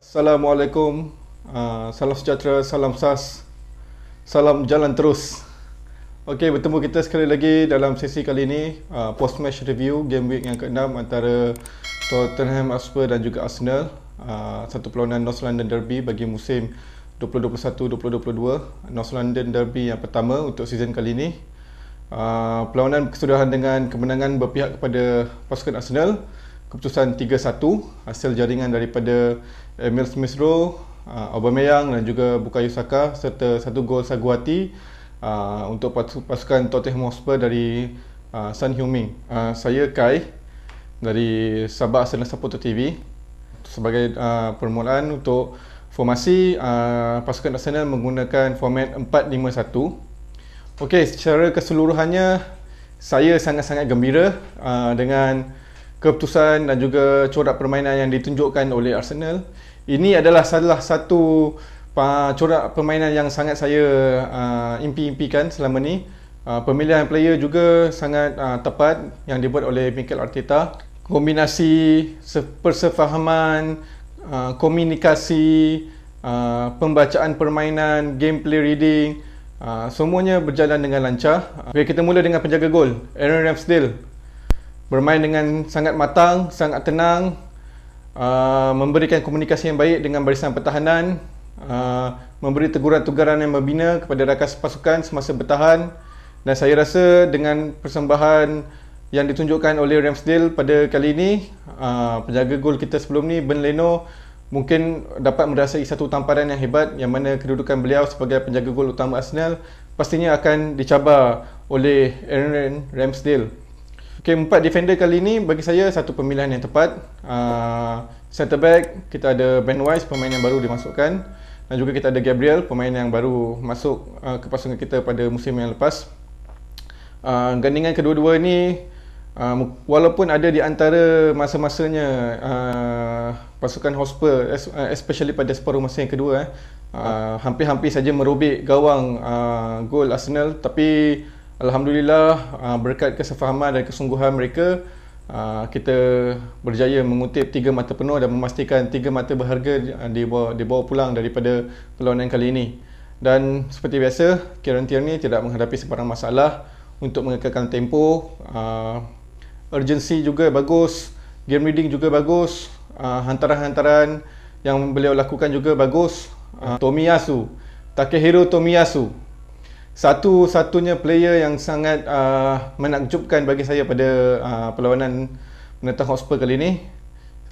Assalamualaikum, salam sejahtera, salam sas, salam jalan terus. Okey, bertemu kita sekali lagi dalam sesi kali ini, post-match review game week yang ke-6 antara Tottenham Hotspur dan juga Arsenal. Satu perlawanan North London Derby bagi musim 2021-2022, North London Derby yang pertama untuk season kali ini. Perlawanan kesudahan dengan kemenangan berpihak kepada pasukan Arsenal. Keputusan 3-1 hasil jaringan daripada Emil Smith Rowe, Aubameyang dan juga Bukayo Saka serta satu gol Saguati untuk pasukan Tottenham Hotspur dari Son Heung-min. Saya Kai dari Sabah Arsenal Supporter TV. Sebagai permulaan untuk formasi, pasukan Arsenal menggunakan format 4-5-1. Okey, secara keseluruhannya saya sangat-sangat gembira dengan keputusan dan juga corak permainan yang ditunjukkan oleh Arsenal. Ini adalah salah satu corak permainan yang sangat saya impi-impikan selama ni. Pemilihan player juga sangat tepat yang dibuat oleh Mikel Arteta. Kombinasi persefahaman, komunikasi, pembacaan permainan, gameplay reading, semuanya berjalan dengan lancar. Okay, kita mula dengan penjaga gol, Aaron Ramsdale. Bermain dengan sangat matang, sangat tenang, memberikan komunikasi yang baik dengan barisan pertahanan, memberi teguran-teguran yang membina kepada rakan pasukan semasa bertahan. Dan saya rasa dengan persembahan yang ditunjukkan oleh Ramsdale pada kali ini, penjaga gol kita sebelum ni, Ben Leno, mungkin dapat merasai satu tamparan yang hebat, yang mana kedudukan beliau sebagai penjaga gol utama Arsenal pastinya akan dicabar oleh Aaron Ramsdale. Okay, 4 defender kali ini bagi saya satu pemilihan yang tepat. Centre back kita ada Ben Wise, pemain yang baru dimasukkan, dan juga kita ada Gabriel, pemain yang baru masuk ke pasukan kita pada musim yang lepas. Gandingan kedua-dua ini, walaupun ada di antara masa-masanya pasukan Hotspur, especially pada separuh masa yang kedua, hampir-hampir saja merobek gawang gol Arsenal, tapi Alhamdulillah, berkat kesefahaman dan kesungguhan mereka, kita berjaya mengutip 3 mata penuh dan memastikan 3 mata berharga dibawa pulang daripada perlawanan kali ini. Dan seperti biasa, Kieran Tierney tidak menghadapi sebarang masalah untuk mengekalkan tempo. Urgency juga bagus, game reading juga bagus, hantaran-hantaran yang beliau lakukan juga bagus. Tomiyasu, Takehiro Tomiyasu, satu-satunya player yang sangat menakjubkan bagi saya pada perlawanan menentang Hotspur kali ini.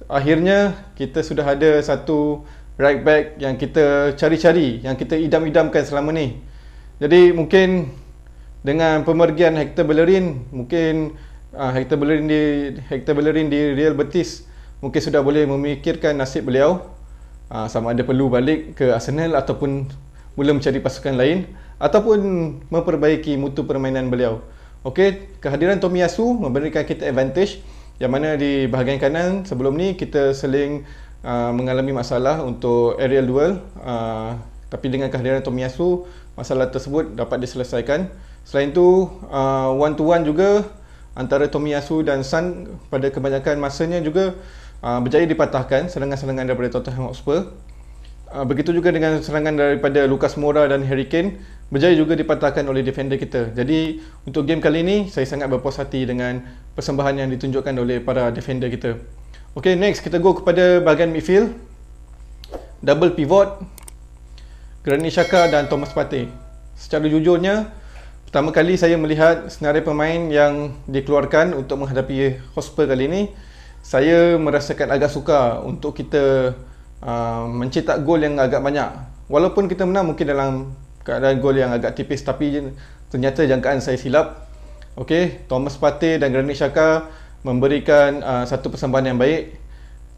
Akhirnya kita sudah ada satu right back yang kita cari-cari, yang kita idam-idamkan selama ni. Jadi mungkin dengan pemergian Hector Bellerin, mungkin Hector Bellerin di Real Betis mungkin sudah boleh memikirkan nasib beliau, sama ada perlu balik ke Arsenal ataupun mula mencari pasukan lain, ataupun memperbaiki mutu permainan beliau. Okey, kehadiran Tomiyasu memberikan kita advantage, yang mana di bahagian kanan sebelum ni kita seling mengalami masalah untuk aerial duel, tapi dengan kehadiran Tomiyasu, masalah tersebut dapat diselesaikan. Selain itu, one to one juga antara Tomiyasu dan Son pada kebanyakan masanya juga berjaya dipatahkan serangan-serangan daripada Tottenham Hotspur. Begitu juga dengan serangan daripada Lucas Moura dan Harry Kane, berjaya juga dipatahkan oleh defender kita. Jadi untuk game kali ini saya sangat berpuas hati dengan persembahan yang ditunjukkan oleh para defender kita. Okay, next kita go kepada bahagian midfield. Double pivot, Granit Xhaka dan Thomas Partey. Secara jujurnya, pertama kali saya melihat senarai pemain yang dikeluarkan untuk menghadapi Hotspur kali ini, saya merasakan agak suka untuk kita mencetak gol yang agak banyak. Walaupun kita menang mungkin dalam keadaan gol yang agak tipis, tapi ternyata jangkaan saya silap. Okey, Thomas Partey dan Granit Xhaka memberikan satu persembahan yang baik.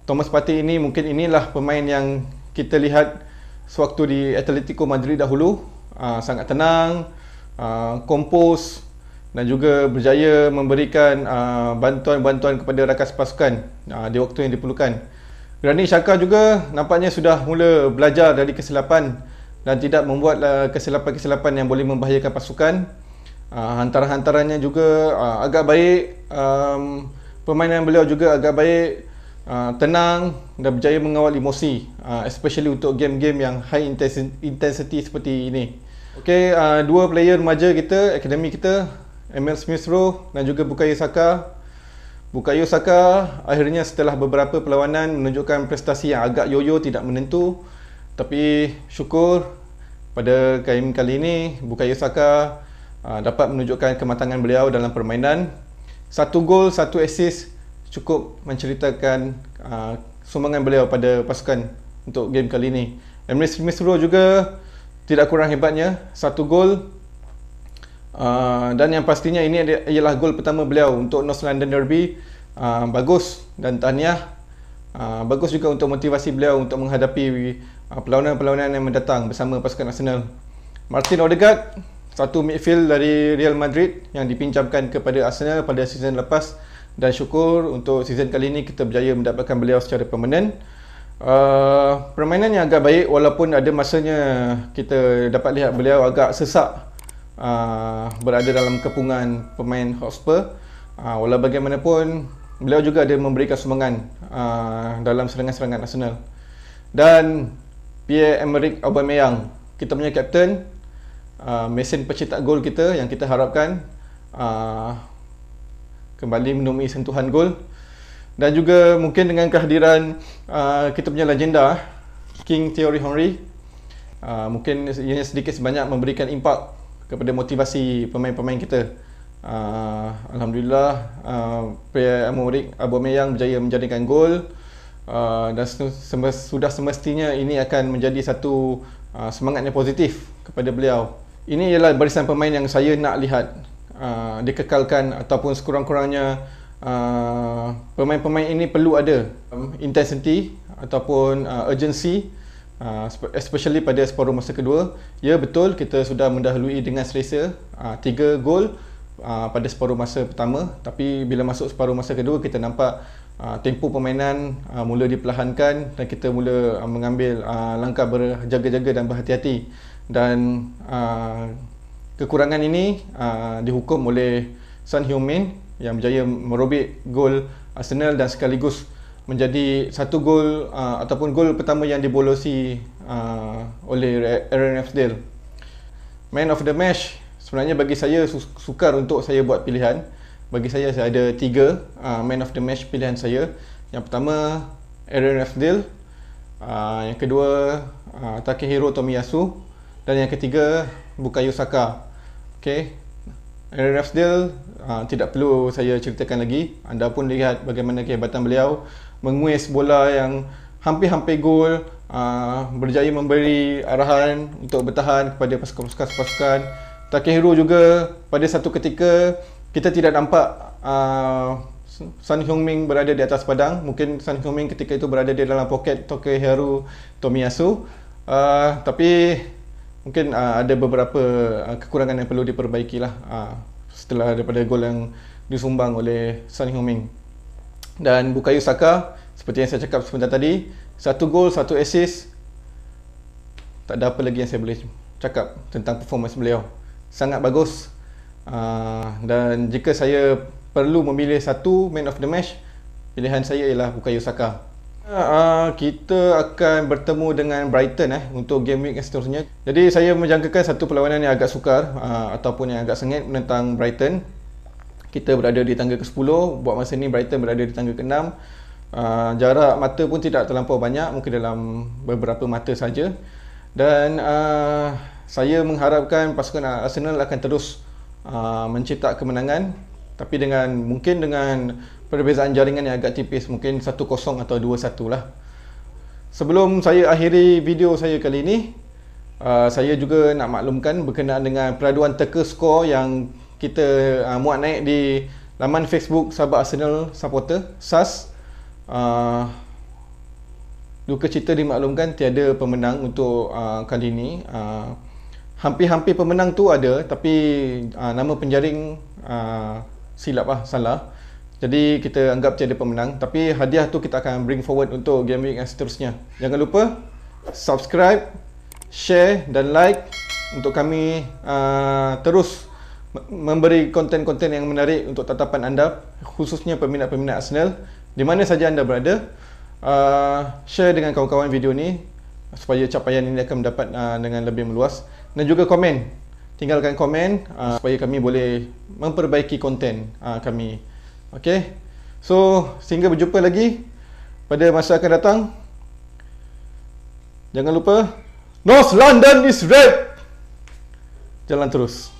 Thomas Partey ini mungkin inilah pemain yang kita lihat sewaktu di Atletico Madrid dahulu, sangat tenang, kompos dan juga berjaya memberikan bantuan-bantuan kepada rakan pasukan di waktu yang diperlukan. Granit Xhaka juga nampaknya sudah mula belajar dari kesilapan dan tidak membuat kesilapan-kesilapan yang boleh membahayakan pasukan. Hantaran-hantarannya juga agak baik, permainan beliau juga agak baik. tenang dan berjaya mengawal emosi, especially untuk game-game yang high intensity seperti ini. Okey, dua player remaja kita, akademi kita, Emil Smith Rowe dan juga Bukayo Saka. Bukayo Saka akhirnya setelah beberapa perlawanan menunjukkan prestasi yang agak yoyo, tidak menentu. Tapi syukur pada game kali ini Bukayo Saka dapat menunjukkan kematangan beliau dalam permainan. 1 gol, 1 assist cukup menceritakan sumbangan beliau pada pasukan untuk game kali ini. Emil Smith Rowe juga tidak kurang hebatnya, 1 gol. Dan yang pastinya ini ialah gol pertama beliau untuk North London Derby. Bagus dan tahniah. Bagus juga untuk motivasi beliau untuk menghadapi perlawanan-perlawanan yang mendatang bersama pasukan Arsenal. Martin Odegaard, satu midfield dari Real Madrid yang dipinjamkan kepada Arsenal pada season lepas, dan syukur untuk season kali ini kita berjaya mendapatkan beliau secara permanen. Permainan yang agak baik, walaupun ada masanya kita dapat lihat beliau agak sesak berada dalam kepungan pemain Hotspur. Walau bagaimanapun beliau juga ada memberikan sumbangan dalam serangan-serangan Arsenal. Dan Pierre-Emerick Aubameyang, kita punya kapten, mesin pencetak gol kita yang kita harapkan kembali menemui sentuhan gol. Dan juga mungkin dengan kehadiran kita punya legenda King Thierry Henry, mungkin ianya sedikit sebanyak memberikan impak kepada motivasi pemain-pemain kita. Alhamdulillah, Pierre-Emerick Aubameyang berjaya menjadikan gol, dan sudah semestinya ini akan menjadi satu semangat yang positif kepada beliau. Ini ialah barisan pemain yang saya nak lihat dikekalkan, ataupun sekurang-kurangnya pemain-pemain ini perlu ada intensity ataupun urgency, especially pada separuh masa kedua. Ya, betul, kita sudah mendahului dengan selesa 3 gol pada separuh masa pertama, tapi bila masuk separuh masa kedua kita nampak tempo permainan mula diperlahankan dan kita mula mengambil langkah berjaga-jaga dan berhati-hati. Dan kekurangan ini dihukum oleh Son Heung-min yang berjaya merobek gol Arsenal dan sekaligus menjadi satu gol ataupun gol pertama yang dibolosi oleh Aaron Ramsdale. Man of the match, sebenarnya bagi saya sukar untuk saya buat pilihan. Bagi saya ada 3 man of the match pilihan saya. Yang pertama Aaron Ramsdale, yang kedua Takehiro Tomiyasu, dan yang ketiga Bukayo Saka. Okey, Aaron Ramsdale tidak perlu saya ceritakan lagi. Anda pun lihat bagaimana kehebatan beliau menguis bola yang hampir-hampir gol, berjaya memberi arahan untuk bertahan kepada pasukan-pasukan. Takehiro juga pada satu ketika kita tidak nampak Son Heung-min berada di atas padang. Mungkin Son Heung-min ketika itu berada di dalam poket Takehiro Tomiyasu, tapi mungkin ada beberapa kekurangan yang perlu diperbaiki lah setelah daripada gol yang disumbang oleh Son Heung-min. Dan Bukayo Saka, seperti yang saya cakap sebentar tadi, 1 gol, 1 assist. Tak ada apa lagi yang saya boleh cakap tentang performance beliau. Sangat bagus. Dan jika saya perlu memilih satu man of the match, pilihan saya ialah Bukayo Saka. Kita akan bertemu dengan Brighton untuk game week yang seterusnya. Jadi saya menjangkakan satu perlawanan yang agak sukar ataupun yang agak sengit menentang Brighton. Kita berada di tangga ke-10, buat masa ni Brighton berada di tangga ke-6. Jarak mata pun tidak terlampau banyak, mungkin dalam beberapa mata saja. Dan saya mengharapkan pasukan Arsenal akan terus mencetak kemenangan, tapi mungkin dengan perbezaan jaringan yang agak tipis, mungkin 1-0 atau 2-1 lah. Sebelum saya akhiri video saya kali ini, saya juga nak maklumkan berkenaan dengan peraduan teka skor yang kita muat naik di laman Facebook Sahabat Arsenal Supporter, SAS. Duka cita dimaklumkan tiada pemenang untuk kali ini. Hampir-hampir pemenang tu ada, tapi nama penjaring silap salah. Jadi kita anggap tiada pemenang, tapi hadiah tu kita akan bring forward untuk game week yang seterusnya. Jangan lupa subscribe, share dan like untuk kami terus memberi konten-konten yang menarik untuk tatapan anda, khususnya peminat-peminat Arsenal. di mana saja anda berada, share dengan kawan-kawan video ni supaya capaian ini akan mendapat dengan lebih meluas, dan juga komen, tinggalkan komen supaya kami boleh memperbaiki konten kami. Okay, so sehingga berjumpa lagi pada masa akan datang. Jangan lupa, North London is red. Jalan terus.